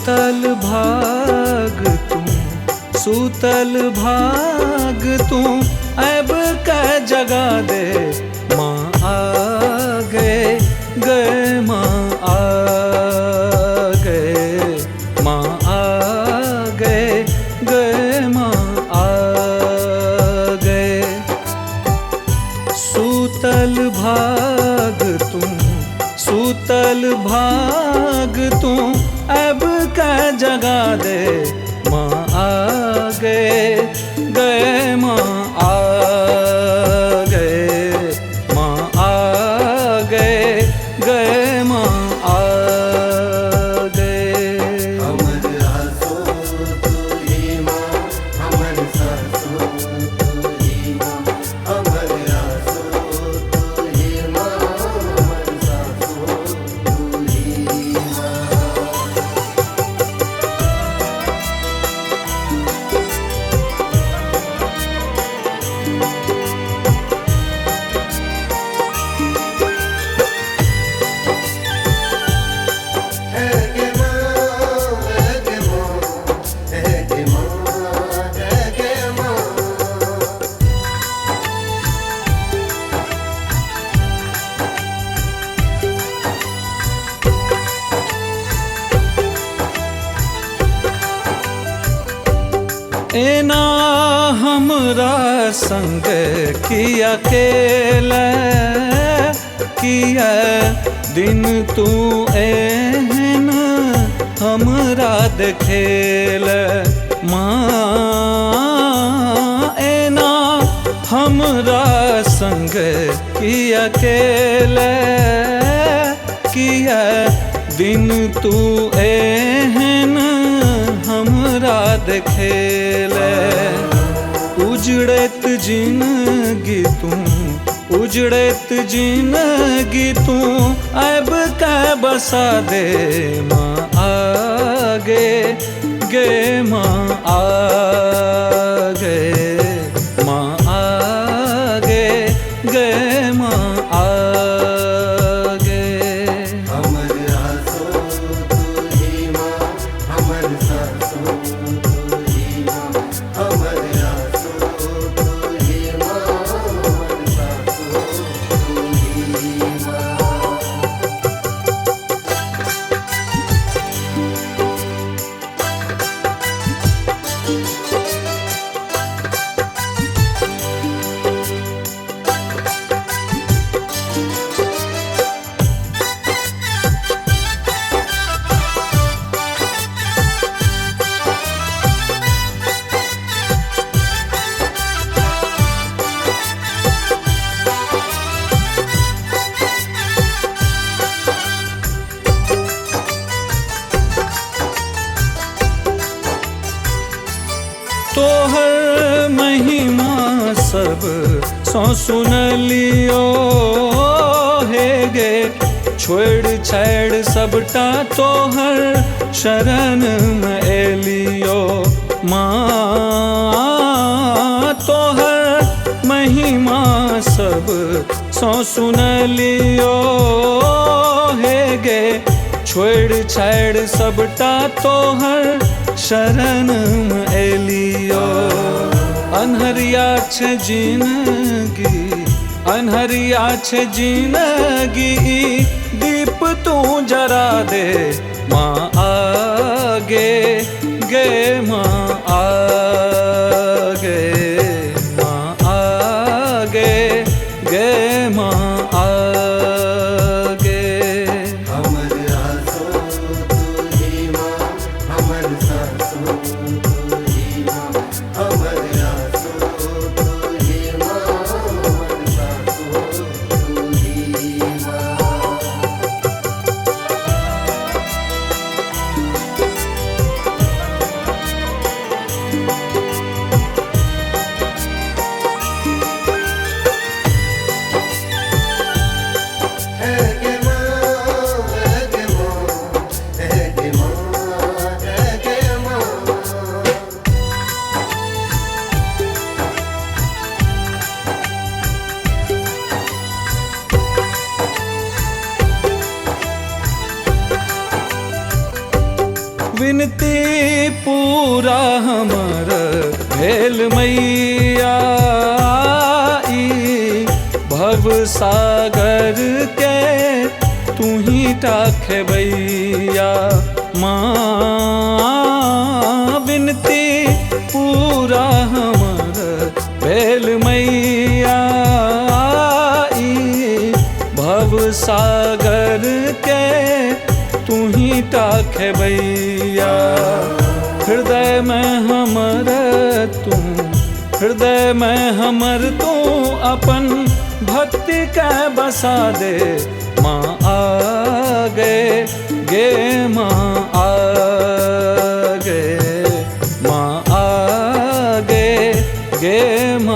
सूतल भाग तू, सूतल भाग तू, अब कै जगा दे माँ आ गए, गए माँ आ गए, माँ आ गए, गए माँ आ गए। सूतल भाग तू, सूतल भाग तू, अब कै जगा दे माँ आ गए, गए माँ आ गए, माँ आ गए, गए माँ आ गए। हमर आसो तू ही माँ, हमर सासो तू ही माँ, हमर आसो तू ही माँ, हमर सासो तू ही माँ। एना हमरा संग किया अकेला, किया दिन तू एहन हमरा देखेल माँ। एना हमरा संग किया अकेला, किया दिन तू एहन हमरा देखेले। उजड़त जिंदगी तू, उजड़त जिंदगी तू, अब कै बसा दे माँ आगे, गे माँ आगे, माँ आगे, गे माँ आगे। हमर आसो तू ही माँ, हमर सासो तू ही माँ, हमर आसो तू ही माँ, हमर सासो तू ही माँ। तोहर महिमा सब सो सुन लियो हे गे, छोड़ छाड़ सबटा तोहर शरण में एलियो माँ। तोहर महिमा सब सो सुन लियो हे गे, छोड़ छाड़ सबटा तोहर शरण में एलियो। अनहरिया छ जिंदगी, अनहरिया छ जिंदगी, दीप तू जरा दे माँ आगे, गे माँ आगे, माँ आगे, गे माँ आगे। हमर आसो तू ही माँ, हमर सासो तू ही माँ, हमर आसो तू ही माँ, हमर सासो तू ही माँ। भेल मैया ई भव सागर के तू ही टाखे भैया। माँ विनती पूरा हमर भेल मैया ई भव सागर के तू ही टाखे भैया। हृदय में हमर तू, हृदय में हमर तू अपन भक्ति के बसा दे। माँ आ गए गे माँ आ गए, माँ आ गए गे माँ